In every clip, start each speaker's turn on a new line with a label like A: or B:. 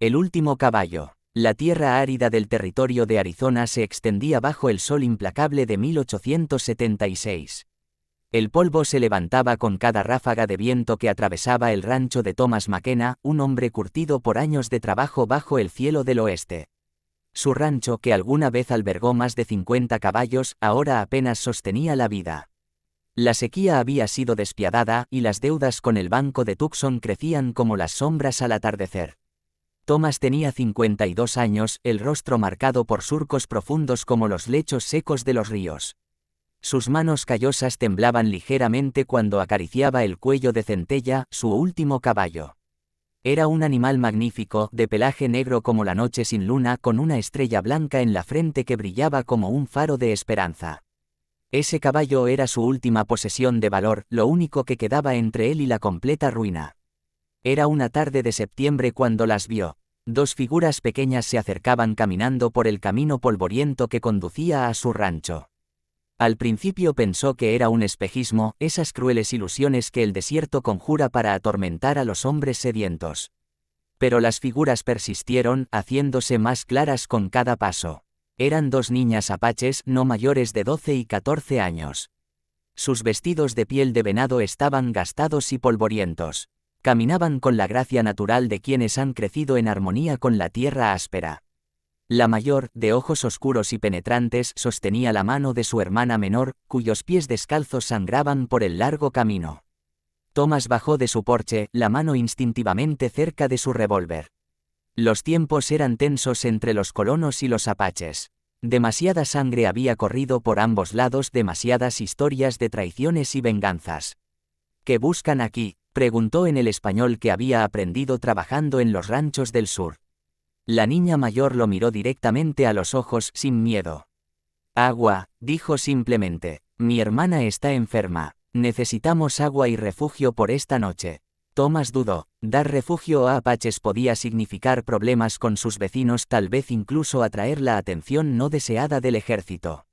A: El último caballo. La tierra árida del territorio de Arizona se extendía bajo el sol implacable de 1876. El polvo se levantaba con cada ráfaga de viento que atravesaba el rancho de Thomas McKenna, un hombre curtido por años de trabajo bajo el cielo del oeste. Su rancho, que alguna vez albergó más de 50 caballos, ahora apenas sostenía la vida. La sequía había sido despiadada y las deudas con el banco de Tucson crecían como las sombras al atardecer. Thomas tenía 52 años, el rostro marcado por surcos profundos como los lechos secos de los ríos. Sus manos callosas temblaban ligeramente cuando acariciaba el cuello de Centella, su último caballo. Era un animal magnífico, de pelaje negro como la noche sin luna, con una estrella blanca en la frente que brillaba como un faro de esperanza. Ese caballo era su última posesión de valor, lo único que quedaba entre él y la completa ruina. Era una tarde de septiembre cuando las vio. Dos figuras pequeñas se acercaban caminando por el camino polvoriento que conducía a su rancho. Al principio pensó que era un espejismo, esas crueles ilusiones que el desierto conjura para atormentar a los hombres sedientos. Pero las figuras persistieron, haciéndose más claras con cada paso. Eran dos niñas apaches, no mayores de 12 y 14 años. Sus vestidos de piel de venado estaban gastados y polvorientos. Caminaban con la gracia natural de quienes han crecido en armonía con la tierra áspera. La mayor, de ojos oscuros y penetrantes, sostenía la mano de su hermana menor, cuyos pies descalzos sangraban por el largo camino. Thomas bajó de su porche, la mano instintivamente cerca de su revólver. Los tiempos eran tensos entre los colonos y los apaches. Demasiada sangre había corrido por ambos lados, demasiadas historias de traiciones y venganzas. ¿Qué buscan aquí?, preguntó en el español que había aprendido trabajando en los ranchos del sur. La niña mayor lo miró directamente a los ojos, sin miedo. Agua, dijo simplemente. Mi hermana está enferma. Necesitamos agua y refugio por esta noche. Thomas dudó. Dar refugio a apaches podía significar problemas con sus vecinos, tal vez incluso atraer la atención no deseada del ejército.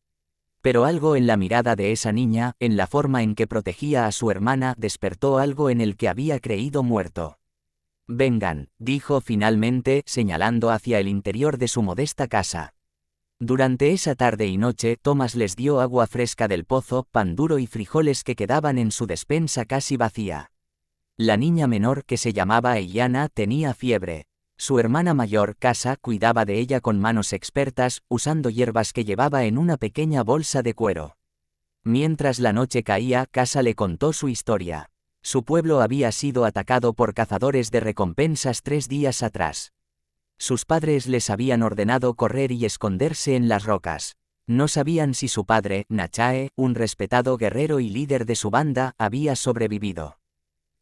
A: Pero algo en la mirada de esa niña, en la forma en que protegía a su hermana, despertó algo en el que había creído muerto. Vengan, dijo finalmente, señalando hacia el interior de su modesta casa. Durante esa tarde y noche, Thomas les dio agua fresca del pozo, pan duro y frijoles que quedaban en su despensa casi vacía. La niña menor, que se llamaba Aiyana, tenía fiebre. Su hermana mayor, Casa, cuidaba de ella con manos expertas, usando hierbas que llevaba en una pequeña bolsa de cuero. Mientras la noche caía, Casa le contó su historia. Su pueblo había sido atacado por cazadores de recompensas 3 días atrás. Sus padres les habían ordenado correr y esconderse en las rocas. No sabían si su padre, Nachae, un respetado guerrero y líder de su banda, había sobrevivido.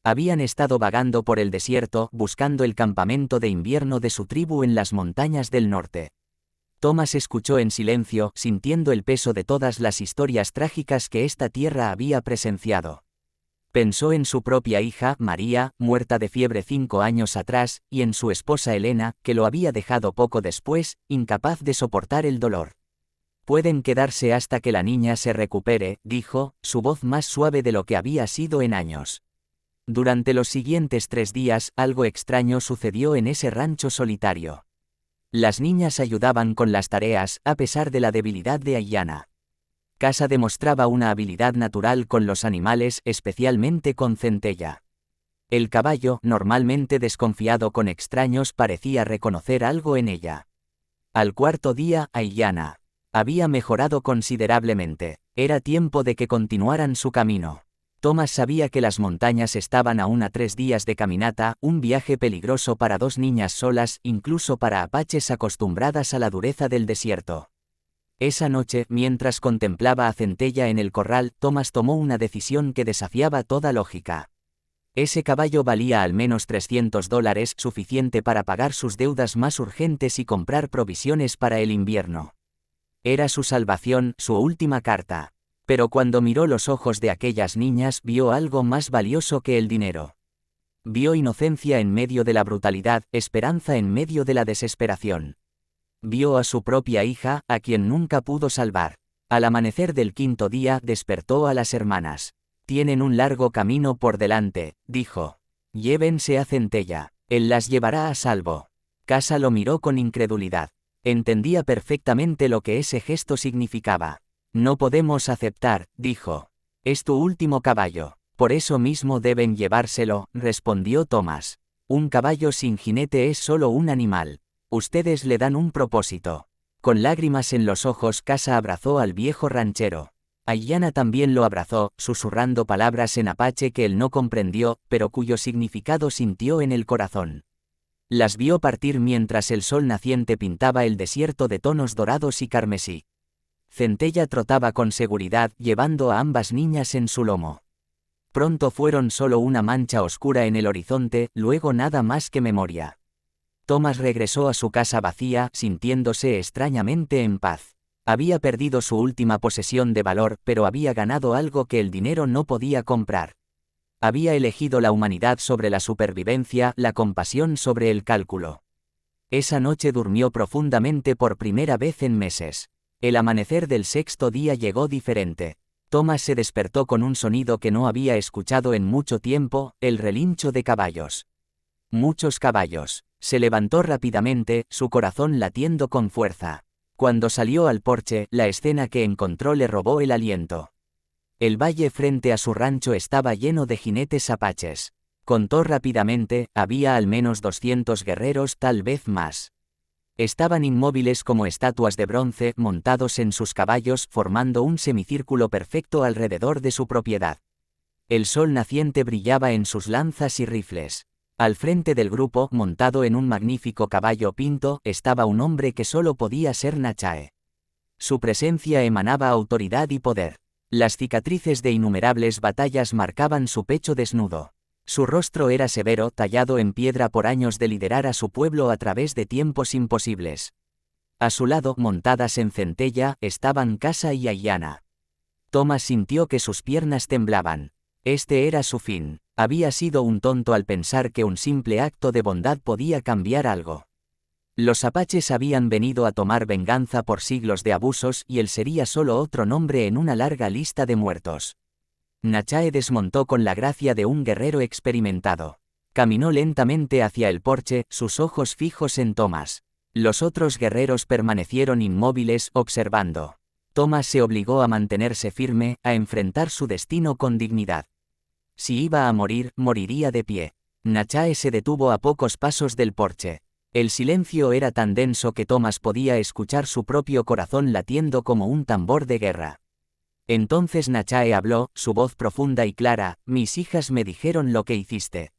A: Habían estado vagando por el desierto, buscando el campamento de invierno de su tribu en las montañas del norte. Thomas escuchó en silencio, sintiendo el peso de todas las historias trágicas que esta tierra había presenciado. Pensó en su propia hija, María, muerta de fiebre 5 años atrás, y en su esposa Elena, que lo había dejado poco después, incapaz de soportar el dolor. Pueden quedarse hasta que la niña se recupere, dijo, su voz más suave de lo que había sido en años. Durante los siguientes 3 días, algo extraño sucedió en ese rancho solitario. Las niñas ayudaban con las tareas, a pesar de la debilidad de Aiyana. Casa demostraba una habilidad natural con los animales, especialmente con Centella. El caballo, normalmente desconfiado con extraños, parecía reconocer algo en ella. Al 4.º día, Aiyana había mejorado considerablemente. Era tiempo de que continuaran su camino. Thomas sabía que las montañas estaban aún a 3 días de caminata, un viaje peligroso para 2 niñas solas, incluso para apaches acostumbradas a la dureza del desierto. Esa noche, mientras contemplaba a Centella en el corral, Thomas tomó una decisión que desafiaba toda lógica. Ese caballo valía al menos $300, suficiente para pagar sus deudas más urgentes y comprar provisiones para el invierno. Era su salvación, su última carta. Pero cuando miró los ojos de aquellas niñas, vio algo más valioso que el dinero. Vio inocencia en medio de la brutalidad, esperanza en medio de la desesperación. Vio a su propia hija, a quien nunca pudo salvar. Al amanecer del 5.º día, despertó a las hermanas. Tienen un largo camino por delante, dijo. Llévense a Centella. Él las llevará a salvo. Casa lo miró con incredulidad. Entendía perfectamente lo que ese gesto significaba. No podemos aceptar, dijo. Es tu último caballo. Por eso mismo deben llevárselo, respondió Thomas. Un caballo sin jinete es solo un animal. Ustedes le dan un propósito. Con lágrimas en los ojos, Casa abrazó al viejo ranchero. Aiyana también lo abrazó, susurrando palabras en apache que él no comprendió, pero cuyo significado sintió en el corazón. Las vio partir mientras el sol naciente pintaba el desierto de tonos dorados y carmesí. Centella trotaba con seguridad, llevando a ambas niñas en su lomo. Pronto fueron solo una mancha oscura en el horizonte, luego nada más que memoria. Thomas regresó a su casa vacía, sintiéndose extrañamente en paz. Había perdido su última posesión de valor, pero había ganado algo que el dinero no podía comprar. Había elegido la humanidad sobre la supervivencia, la compasión sobre el cálculo. Esa noche durmió profundamente por primera vez en meses. El amanecer del sexto día llegó diferente. Thomas se despertó con un sonido que no había escuchado en mucho tiempo, el relincho de caballos. Muchos caballos. Se levantó rápidamente, su corazón latiendo con fuerza. Cuando salió al porche, la escena que encontró le robó el aliento. El valle frente a su rancho estaba lleno de jinetes apaches. Contó rápidamente, había al menos 200 guerreros, tal vez más. Estaban inmóviles como estatuas de bronce, montados en sus caballos, formando un semicírculo perfecto alrededor de su propiedad. El sol naciente brillaba en sus lanzas y rifles. Al frente del grupo, montado en un magnífico caballo pinto, estaba un hombre que solo podía ser Nachae. Su presencia emanaba autoridad y poder. Las cicatrices de innumerables batallas marcaban su pecho desnudo. Su rostro era severo, tallado en piedra por años de liderar a su pueblo a través de tiempos imposibles. A su lado, montadas en centella, estaban Casa y Aiyana. Thomas sintió que sus piernas temblaban. Este era su fin. Había sido un tonto al pensar que un simple acto de bondad podía cambiar algo. Los apaches habían venido a tomar venganza por siglos de abusos y él sería solo otro nombre en una larga lista de muertos. Nachae desmontó con la gracia de un guerrero experimentado. Caminó lentamente hacia el porche, sus ojos fijos en Thomas. Los otros guerreros permanecieron inmóviles, observando. Thomas se obligó a mantenerse firme, a enfrentar su destino con dignidad. Si iba a morir, moriría de pie. Nachae se detuvo a pocos pasos del porche. El silencio era tan denso que Thomas podía escuchar su propio corazón latiendo como un tambor de guerra. Entonces Nachae habló, su voz profunda y clara: mis hijas me dijeron lo que hiciste.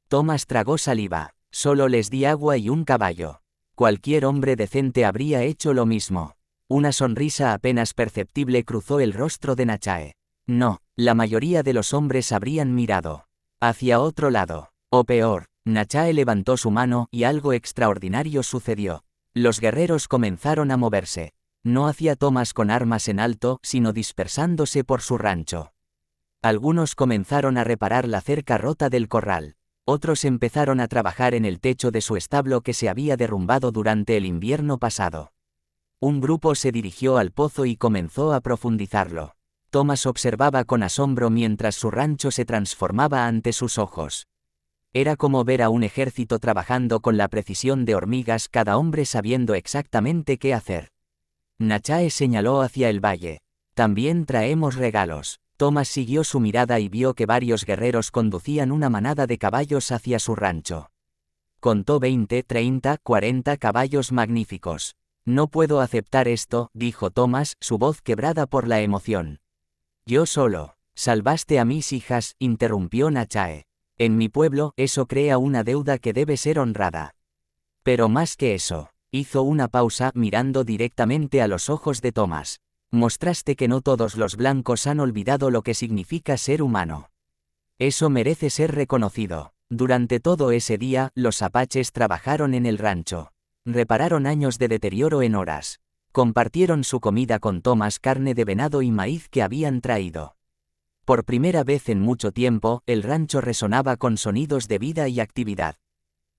A: Thomas tragó saliva. Solo les di agua y un caballo. Cualquier hombre decente habría hecho lo mismo. Una sonrisa apenas perceptible cruzó el rostro de Nachae. No, la mayoría de los hombres habrían mirado hacia otro lado. O peor. Nachae levantó su mano y algo extraordinario sucedió. Los guerreros comenzaron a moverse. No hacia Thomas con armas en alto, sino dispersándose por su rancho. Algunos comenzaron a reparar la cerca rota del corral. Otros empezaron a trabajar en el techo de su establo que se había derrumbado durante el invierno pasado. Un grupo se dirigió al pozo y comenzó a profundizarlo. Thomas observaba con asombro mientras su rancho se transformaba ante sus ojos. Era como ver a un ejército trabajando con la precisión de hormigas, cada hombre sabiendo exactamente qué hacer. Nachae señaló hacia el valle. También traemos regalos. Thomas siguió su mirada y vio que varios guerreros conducían una manada de caballos hacia su rancho. Contó 20, 30, 40 caballos magníficos. No puedo aceptar esto, dijo Thomas, su voz quebrada por la emoción. Yo solo. Salvaste a mis hijas, interrumpió Nachae. En mi pueblo, eso crea una deuda que debe ser honrada. Pero más que eso, hizo una pausa mirando directamente a los ojos de Thomas. Mostraste que no todos los blancos han olvidado lo que significa ser humano. Eso merece ser reconocido. Durante todo ese día, los apaches trabajaron en el rancho. Repararon años de deterioro en horas. Compartieron su comida con Thomas, carne de venado y maíz que habían traído. Por primera vez en mucho tiempo, el rancho resonaba con sonidos de vida y actividad.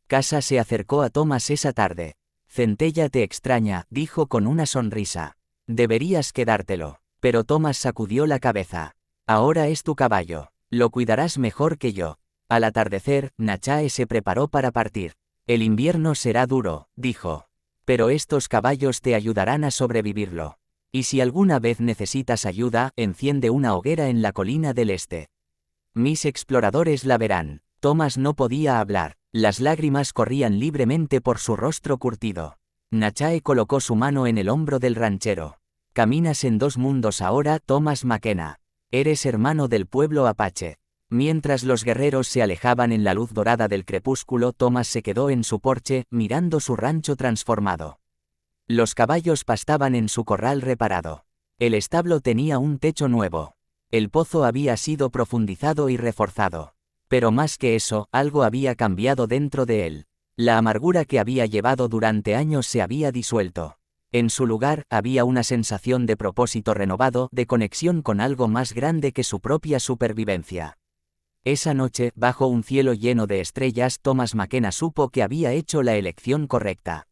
A: Casa se acercó a Thomas esa tarde. Centella te extraña, dijo con una sonrisa. Deberías quedártelo. Pero Thomas sacudió la cabeza. Ahora es tu caballo. Lo cuidarás mejor que yo. Al atardecer, Nachae se preparó para partir. El invierno será duro, dijo. Pero estos caballos te ayudarán a sobrevivirlo. Y si alguna vez necesitas ayuda, enciende una hoguera en la colina del este. Mis exploradores la verán. Thomas no podía hablar. Las lágrimas corrían libremente por su rostro curtido. Nachae colocó su mano en el hombro del ranchero. Caminas en dos mundos ahora, Thomas McKenna. Eres hermano del pueblo apache. Mientras los guerreros se alejaban en la luz dorada del crepúsculo, Thomas se quedó en su porche, mirando su rancho transformado. Los caballos pastaban en su corral reparado. El establo tenía un techo nuevo. El pozo había sido profundizado y reforzado. Pero más que eso, algo había cambiado dentro de él. La amargura que había llevado durante años se había disuelto. En su lugar, había una sensación de propósito renovado, de conexión con algo más grande que su propia supervivencia. Esa noche, bajo un cielo lleno de estrellas, Thomas McKenna supo que había hecho la elección correcta.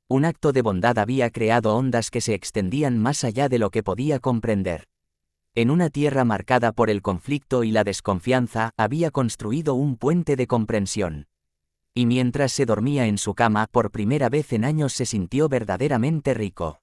A: Un acto de bondad había creado ondas que se extendían más allá de lo que podía comprender. En una tierra marcada por el conflicto y la desconfianza, había construido un puente de comprensión. Y mientras se dormía en su cama, por primera vez en años se sintió verdaderamente rico.